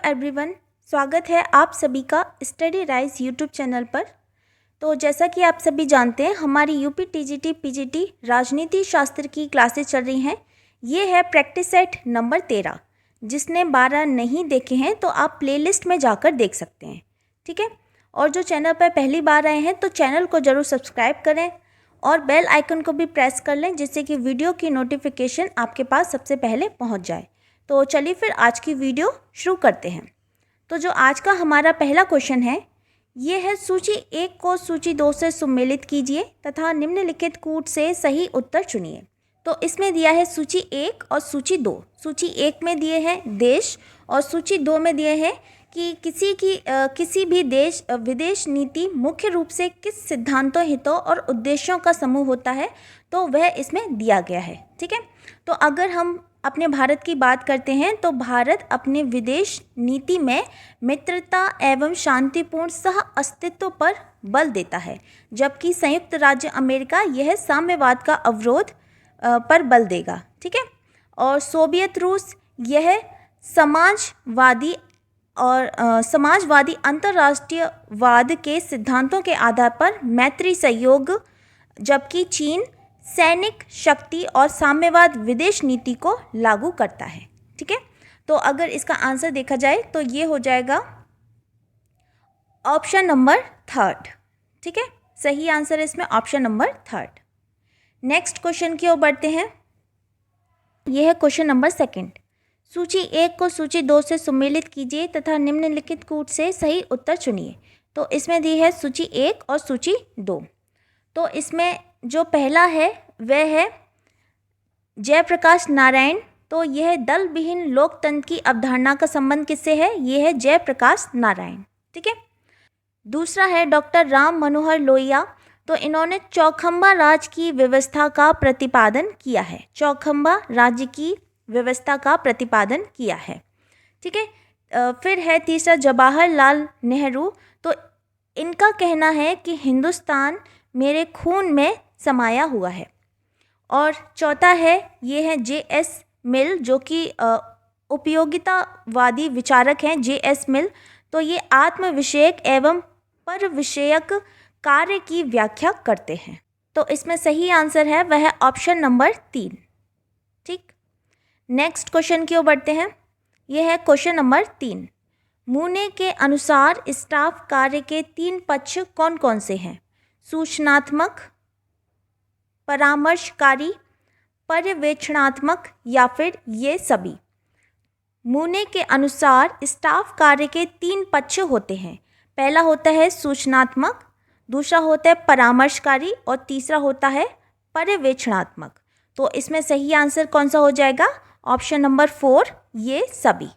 Everyone, स्वागत है आप सभी का स्टडी राइज यूट्यूब चैनल पर। तो जैसा कि आप सभी जानते हैं, हमारी यूपी टीजीटी पीजीटी राजनीति शास्त्र की क्लासेस चल रही हैं। ये है प्रैक्टिस सेट नंबर 13। जिसने 12 नहीं देखे हैं तो आप प्लेलिस्ट में जाकर देख सकते हैं, ठीक है। और जो चैनल पर पहली बार आए हैं तो चैनल को ज़रूर सब्सक्राइब करें और बेल आइकन को भी प्रेस कर लें, जिससे कि वीडियो की नोटिफिकेशन आपके पास सबसे पहले पहुंच जाए। तो चलिए फिर आज की वीडियो शुरू करते हैं। तो जो आज का हमारा पहला क्वेश्चन है, ये है सूची 1 को सूची 2 से सुमेलित कीजिए तथा निम्नलिखित कूट से सही उत्तर चुनिए। तो इसमें दिया है सूची 1 और सूची 2। सूची 1 में दिए हैं देश और सूची 2 में दिए हैं कि किसी भी देश विदेश नीति मुख्य रूप से किस सिद्धांतों, हितों और उद्देश्यों का समूह होता है, तो वह इसमें दिया गया है, ठीक है। तो अगर हम अपने भारत की बात करते हैं तो भारत अपने विदेश नीति में मित्रता एवं शांतिपूर्ण सह अस्तित्व पर बल देता है, जबकि संयुक्त राज्य अमेरिका यह साम्यवाद का अवरोध पर बल देगा, ठीक है। और सोवियत रूस यह समाजवादी अंतर्राष्ट्रीयवाद के सिद्धांतों के आधार पर मैत्री सहयोग, जबकि चीन सैनिक शक्ति और साम्यवाद विदेश नीति को लागू करता है, ठीक है। तो अगर इसका आंसर देखा जाए तो ये हो जाएगा ऑप्शन नंबर 3, ठीक है। सही आंसर है इसमें ऑप्शन नंबर 3। नेक्स्ट क्वेश्चन की ओर बढ़ते हैं। यह है क्वेश्चन नंबर 2। सूची 1 को सूची 2 से सुमेलित कीजिए तथा निम्नलिखित कूट से सही उत्तर चुनिए। तो इसमें दी है सूची 1 और सूची 2। तो इसमें जो पहला है वह है जयप्रकाश नारायण। तो यह दल विहीन लोकतंत्र की अवधारणा का संबंध किससे है? यह है जयप्रकाश नारायण, ठीक है। दूसरा है डॉक्टर राम मनोहर लोहिया। तो इन्होंने चौखंबा राज्य की व्यवस्था का प्रतिपादन किया है। चौखंबा राज्य की व्यवस्था का प्रतिपादन किया है, ठीक है। फिर है तीसरा जवाहरलाल नेहरू। तो इनका कहना है कि हिंदुस्तान मेरे खून में समाया हुआ है। और चौथा है ये है J.S. मिल, जो कि उपयोगितावादी विचारक हैं J.S. मिल। तो ये आत्म विषयक एवं पर विषयक कार्य की व्याख्या करते हैं। तो इसमें सही आंसर है वह ऑप्शन नंबर 3, ठीक। नेक्स्ट क्वेश्चन की ओर बढ़ते हैं। यह है क्वेश्चन नंबर 3। मूने के अनुसार स्टाफ कार्य के 3 पक्ष कौन कौन से हैं? सूचनात्मक, परामर्शकारी, पर्यवेक्षणात्मक या फिर ये सभी। मूने के अनुसार स्टाफ कार्य के 3 पक्ष होते हैं। पहला होता है सूचनात्मक, दूसरा होता है परामर्शकारी और तीसरा होता है पर्यवेक्षणात्मक। तो इसमें सही आंसर कौन सा हो जाएगा? ऑप्शन नंबर 4, ये सभी।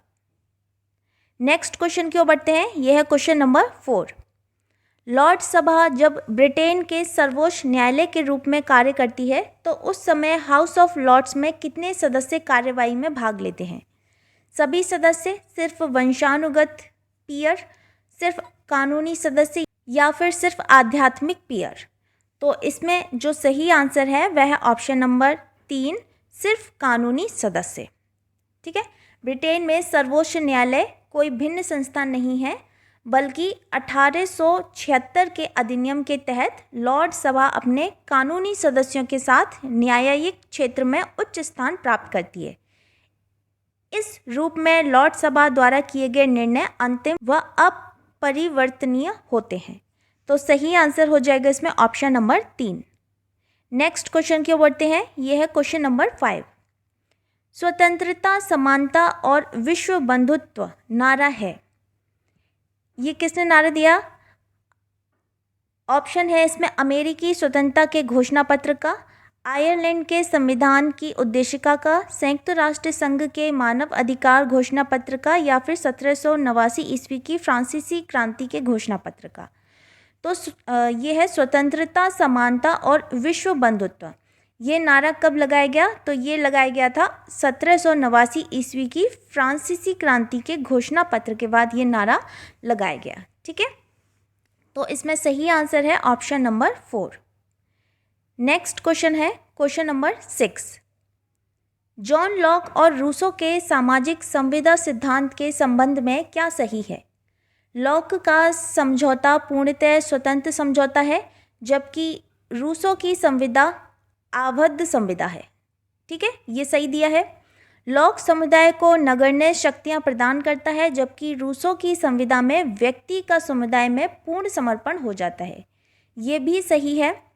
नेक्स्ट क्वेश्चन की ओर बढ़ते हैं। यह है क्वेश्चन नंबर 4। लॉर्ड सभा जब ब्रिटेन के सर्वोच्च न्यायालय के रूप में कार्य करती है तो उस समय हाउस ऑफ लॉर्ड्स में कितने सदस्य कार्यवाही में भाग लेते हैं? सभी सदस्य, सिर्फ वंशानुगत पीयर, सिर्फ कानूनी सदस्य या फिर सिर्फ आध्यात्मिक पीयर? तो इसमें जो सही आंसर है वह है ऑप्शन नंबर 3, सिर्फ कानूनी सदस्य, ठीक है। ब्रिटेन में सर्वोच्च न्यायालय कोई भिन्न संस्था नहीं है, बल्कि 1876 के अधिनियम के तहत लॉर्ड सभा अपने कानूनी सदस्यों के साथ न्यायिक क्षेत्र में उच्च स्थान प्राप्त करती है। इस रूप में लॉर्ड सभा द्वारा किए गए निर्णय अंतिम व अपरिवर्तनीय होते हैं। तो सही आंसर हो जाएगा इसमें ऑप्शन नंबर 3। नेक्स्ट क्वेश्चन की ओर बढ़ते हैं। यह है क्वेश्चन नंबर 5। स्वतंत्रता, समानता और विश्व बंधुत्व नारा है, ये किसने नारा दिया? ऑप्शन है इसमें अमेरिकी स्वतंत्रता के घोषणा पत्र का, आयरलैंड के संविधान की उद्देशिका का, संयुक्त राष्ट्र संघ के मानव अधिकार घोषणा पत्र का या फिर 1789 ईस्वी की फ्रांसीसी क्रांति के घोषणा पत्र का। तो ये है स्वतंत्रता, समानता और विश्व बंधुत्व। ये नारा कब लगाया गया? तो ये लगाया गया था 1789 ईस्वी की फ्रांसीसी क्रांति के घोषणा पत्र के बाद ये नारा लगाया गया, ठीक है। तो इसमें सही आंसर है ऑप्शन नंबर 4। नेक्स्ट क्वेश्चन है क्वेश्चन नंबर 6। जॉन लॉक और रूसो के सामाजिक संविदा सिद्धांत के संबंध में क्या सही है? लॉक का समझौता पूर्णतः स्वतंत्र समझौता है, जबकि रूसो की संविदा आबद्ध संविदा है। ठीक है, ये सही दिया है। लॉक समुदाय को नगण्य शक्तियां प्रदान करता है, जबकि रूसो की संविदा में व्यक्ति का समुदाय में पूर्ण समर्पण हो जाता है। ये भी सही है।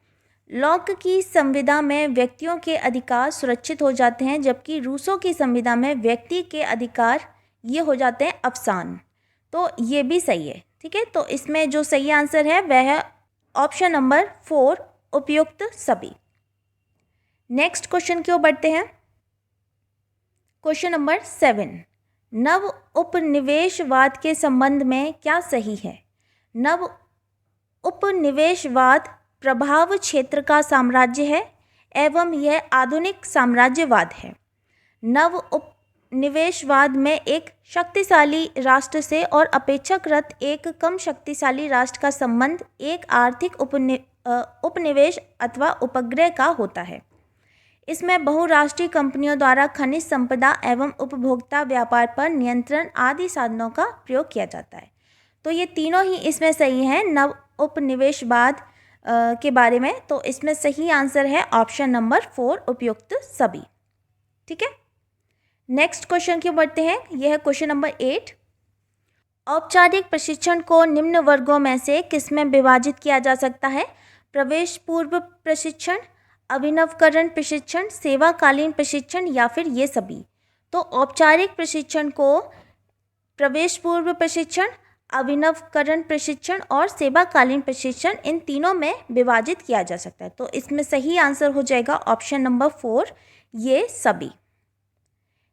लॉक की संविदा में व्यक्तियों के अधिकार सुरक्षित हो जाते हैं, जबकि रूसो की संविदा में व्यक्ति के अधिकार ये हो जाते हैं अवसान। तो ये भी सही है। ठीक है, तो इसमें जो सही आंसर है वह है ऑप्शन नंबर 4, उपयुक्त सभी। नेक्स्ट क्वेश्चन की ओर बढ़ते हैं। क्वेश्चन नंबर 7, नव उपनिवेशवाद के संबंध में क्या सही है? नव उपनिवेशवाद प्रभाव क्षेत्र का साम्राज्य है एवं यह आधुनिक साम्राज्यवाद है। नव उपनिवेशवाद में एक शक्तिशाली राष्ट्र से और अपेक्षाकृत एक कम शक्तिशाली राष्ट्र का संबंध एक आर्थिक उपनिवेश अथवा उपग्रह का होता है। इसमें बहुराष्ट्रीय कंपनियों द्वारा खनिज संपदा एवं उपभोक्ता व्यापार पर नियंत्रण आदि साधनों का प्रयोग किया जाता है। तो ये तीनों ही इसमें सही हैं नव उपनिवेशवाद के बारे में। तो इसमें सही आंसर है ऑप्शन नंबर 4, उपयुक्त सभी। ठीक है, नेक्स्ट क्वेश्चन की बढ़ते हैं। यह है क्वेश्चन नंबर 8, औपचारिक प्रशिक्षण को निम्न वर्गों में से किसमें विभाजित किया जा सकता है? प्रवेश पूर्व प्रशिक्षण, अभिनवकरण प्रशिक्षण, सेवाकालीन प्रशिक्षण या फिर ये सभी। तो औपचारिक प्रशिक्षण को प्रवेश पूर्व प्रशिक्षण, अभिनवकरण प्रशिक्षण और सेवाकालीन प्रशिक्षण, इन तीनों में विभाजित किया जा सकता है। तो इसमें सही आंसर हो जाएगा ऑप्शन नंबर 4, ये सभी।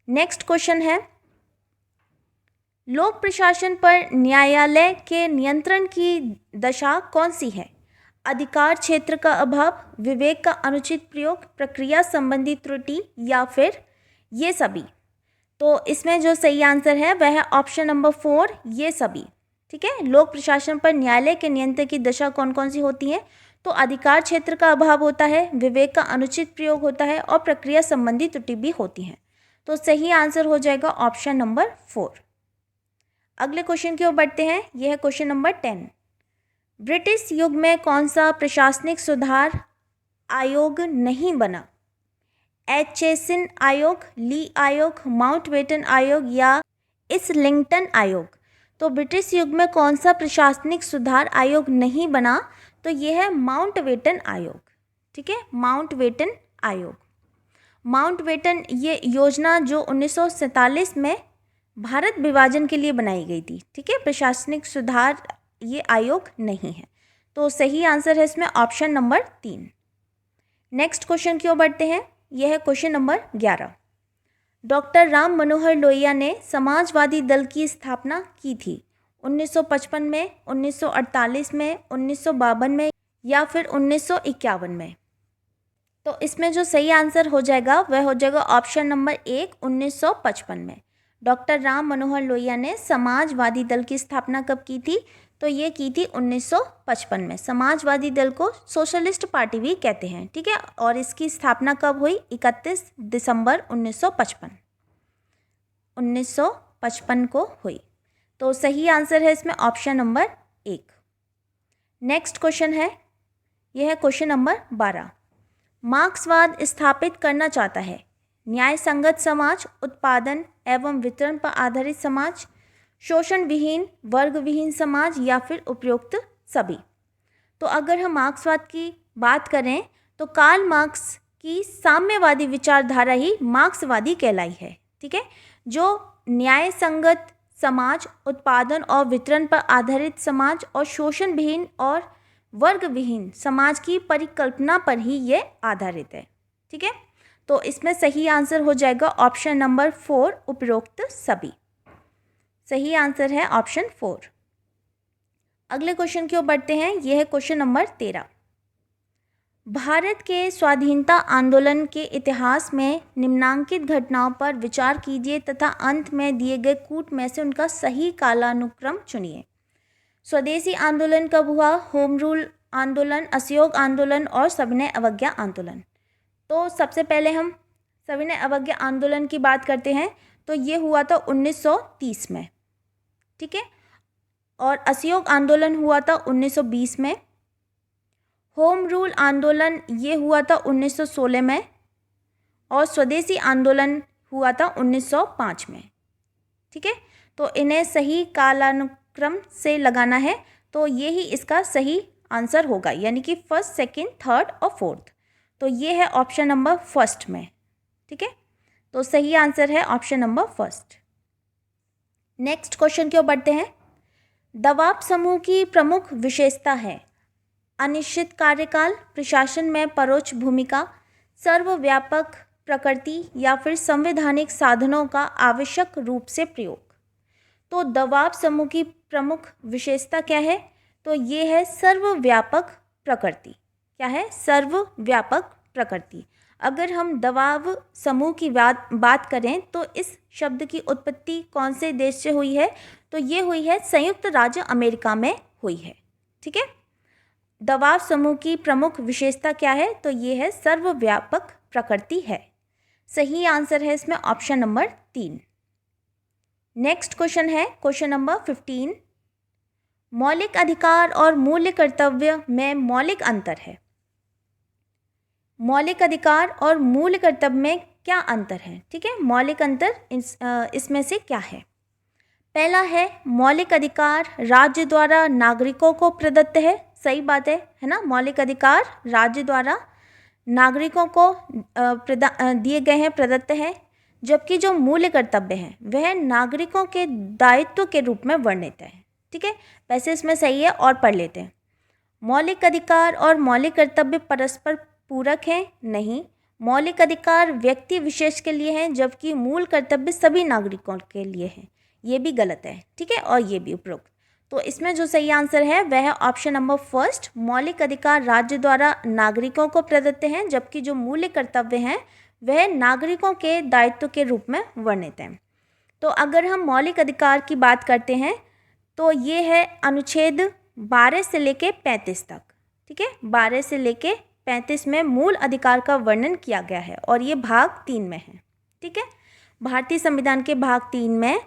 नेक्स्ट क्वेश्चन है, लोक प्रशासन पर न्यायालय के नियंत्रण की दशा कौन सी है? अधिकार क्षेत्र का अभाव, विवेक का अनुचित प्रयोग, प्रक्रिया संबंधी त्रुटि या फिर ये सभी। तो इसमें जो सही आंसर है वह है ऑप्शन नंबर 4, ये सभी। ठीक है, लोक प्रशासन पर न्यायालय के नियंत्रण की दशा कौन कौन सी होती है? तो अधिकार क्षेत्र का अभाव होता है, विवेक का अनुचित प्रयोग होता है और प्रक्रिया संबंधी त्रुटि भी होती है। तो सही आंसर हो जाएगा ऑप्शन नंबर 4। अगले क्वेश्चन की ओर बढ़ते हैं। यह है क्वेश्चन नंबर 10, ब्रिटिश युग में कौन सा प्रशासनिक सुधार आयोग नहीं बना? एचेसिन आयोग, ली आयोग, माउंटबेटन आयोग या इस्लिंगटन आयोग। तो ब्रिटिश युग में कौन सा प्रशासनिक सुधार आयोग नहीं बना? तो यह है माउंटबेटन आयोग। ठीक है, माउंटबेटन आयोग। माउंटबेटन ये योजना जो 1947 में भारत विभाजन के लिए बनाई गई थी। ठीक है, प्रशासनिक सुधार ये आयोग नहीं है। तो सही आंसर है इसमें ऑप्शन नंबर 3। नेक्स्ट क्वेश्चन की ओर बढ़ते हैं। यह है question number 11, doctor Ram Manohar Lohia ने समाजवादी दल की स्थापना की थी 1955 में, 1948 में, 1952 में या फिर 1951 में। तो इसमें जो सही आंसर हो जाएगा वह हो जाएगा ऑप्शन नंबर 1, 1955 में। डॉक्टर राम मनोहर लोहिया ने समाजवादी दल की स्थापना कब की थी? तो ये की थी 1955 में। समाजवादी दल को सोशलिस्ट पार्टी भी कहते हैं। ठीक है, और इसकी स्थापना कब हुई? 31 दिसंबर 1955 को हुई। तो सही आंसर है इसमें ऑप्शन नंबर 1। नेक्स्ट क्वेश्चन है, यह है क्वेश्चन नंबर 12, मार्क्सवाद स्थापित करना चाहता है न्याय संगत समाज, उत्पादन एवं वितरण पर आधारित समाज, शोषण विहीन, वर्ग विहीन समाज या फिर उपयुक्त सभी। तो अगर हम मार्क्सवाद की बात करें तो कार्ल मार्क्स की साम्यवादी विचारधारा ही मार्क्सवादी कहलाई है। ठीक है, जो न्याय संगत समाज, उत्पादन और वितरण पर आधारित समाज और शोषण विहीन और वर्ग विहीन समाज की परिकल्पना पर ही ये आधारित है। ठीक है, तो इसमें सही आंसर हो जाएगा ऑप्शन नंबर 4, उपरोक्त सभी। सही आंसर है ऑप्शन 4। अगले क्वेश्चन की ओर बढ़ते हैं। यह है क्वेश्चन नंबर 13, भारत के स्वाधीनता आंदोलन के इतिहास में निम्नांकित घटनाओं पर विचार कीजिए तथा अंत में दिए गए कूट में से उनका सही कालानुक्रम चुनिए। स्वदेशी आंदोलन कब हुआ? होम रूल आंदोलन, असहयोग आंदोलन और सविनय अवज्ञा आंदोलन। तो सबसे पहले हम सविनय अवज्ञा आंदोलन की बात करते हैं तो ये हुआ था 1930 में, ठीक है। और असहयोग आंदोलन हुआ था 1920 में। होम रूल आंदोलन ये हुआ था 1916 में। और स्वदेशी आंदोलन हुआ था 1905 में, ठीक है। तो इन्हें सही कालानुक्रम से लगाना है, तो ये ही इसका सही आंसर होगा, यानी कि फर्स्ट, सेकंड, थर्ड और फोर्थ। तो ये है ऑप्शन नंबर फर्स्ट में, ठीक है। तो सही आंसर है option number first. Next question की ओर बढ़ते हैं। दबाव समूह की प्रमुख विशेषता है अनिश्चित कार्यकाल, प्रशासन में परोक्ष भूमिका, सर्वव्यापक प्रकृति या फिर संवैधानिक साधनों का आवश्यक रूप से प्रयोग। तो दबाव समूह की प्रमुख विशेषता क्या है? तो ये है सर्वव्यापक प्रकृति। क्या है? सर्वव्यापक प्रकृति। अगर हम दबाव समूह की बात करें तो इस शब्द की उत्पत्ति कौन से देश से हुई है? तो ये हुई है संयुक्त राज्य अमेरिका में हुई है, ठीक है। दबाव समूह की प्रमुख विशेषता क्या है? तो ये है सर्वव्यापक प्रकृति है। सही आंसर है इसमें ऑप्शन नंबर 3। नेक्स्ट क्वेश्चन है क्वेश्चन नंबर 15। मौलिक अधिकार और मूल्य कर्तव्य में मौलिक अंतर है। मौलिक अधिकार और मूल्य कर्तव्य में क्या अंतर है? ठीक है, मौलिक अंतर इसमें से क्या है? पहला है मौलिक अधिकार राज्य द्वारा नागरिकों को प्रदत्त है। सही बात है ना। मौलिक अधिकार राज्य द्वारा नागरिकों को दिए गए हैं, प्रदत्त है। जबकि जो मूल्य कर्तव्य हैं वह नागरिकों के दायित्व के रूप में वर्णित है, ठीक है। वैसे इसमें सही है और पढ़ लेते हैं। मौलिक अधिकार और मौलिक कर्तव्य परस्पर पूरक हैं? नहीं। मौलिक अधिकार व्यक्ति विशेष के लिए हैं, जबकि मूल कर्तव्य सभी नागरिकों के लिए हैं। ये भी गलत है, ठीक है, और ये भी उपरोक्त। तो इसमें जो सही आंसर है वह है ऑप्शन नंबर फर्स्ट। मौलिक अधिकार राज्य द्वारा नागरिकों को प्रदत्त हैं, जबकि जो मूल्य कर्तव्य हैं वह नागरिकों के दायित्व के रूप में वर्णित हैं। तो अगर हम मौलिक अधिकार की बात करते हैं तो ये है अनुच्छेद 12 से लेके 35 तक, ठीक है। 12 से लेके 35 में मूल अधिकार का वर्णन किया गया है और ये भाग 3 में है, ठीक है। भारतीय संविधान के भाग 3 में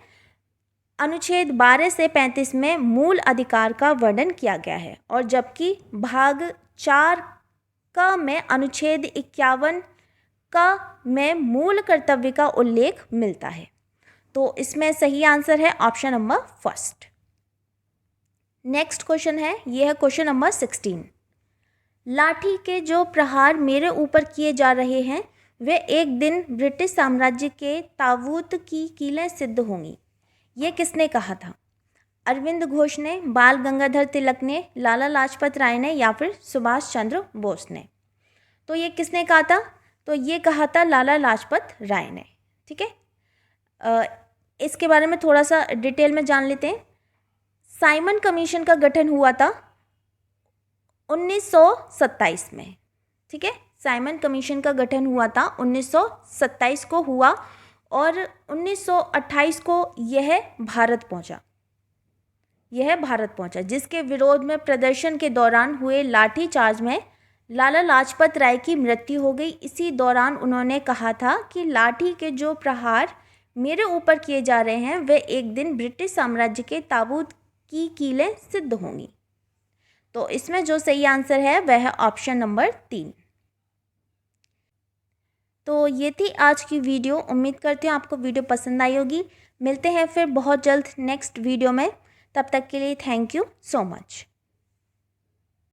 अनुच्छेद 12 से 35 में मूल अधिकार का वर्णन किया गया है, और जबकि भाग 4 का में अनुच्छेद 51 का में मूल कर्तव्य का उल्लेख मिलता है। तो इसमें सही आंसर है option number first. Next question है, यह है क्वेश्चन नंबर 16। लाठी के जो प्रहार मेरे ऊपर किए जा रहे हैं वे एक दिन ब्रिटिश साम्राज्य के ताबूत की कीलें सिद्ध होंगी। ये किसने कहा था? अरविंद घोष ने, बाल गंगाधर तिलक ने, लाला लाजपत राय ने या फिर सुभाष चंद्र बोस ने? तो ये किसने कहा था? तो ये कहा था लाला लाजपत राय ने, ठीक है। इसके बारे में थोड़ा सा डिटेल में जान लेते हैं। साइमन कमीशन का गठन हुआ था 1927 में, ठीक है। साइमन कमीशन का गठन हुआ था 1927 को हुआ और 1928 को यह भारत पहुंचा, जिसके विरोध में प्रदर्शन के दौरान हुए लाठीचार्ज में लाला लाजपत राय की मृत्यु हो गई। इसी दौरान उन्होंने कहा था कि लाठी के जो प्रहार मेरे ऊपर किए जा रहे हैं वे एक दिन ब्रिटिश साम्राज्य के ताबूत की कीलें सिद्ध होंगी। तो इसमें जो सही आंसर है वह है ऑप्शन नंबर 3। तो ये थी आज की वीडियो। उम्मीद करती हूँ आपको वीडियो पसंद आई होगी। मिलते हैं फिर बहुत जल्द नेक्स्ट वीडियो में। तब तक के लिए थैंक यू सो मच।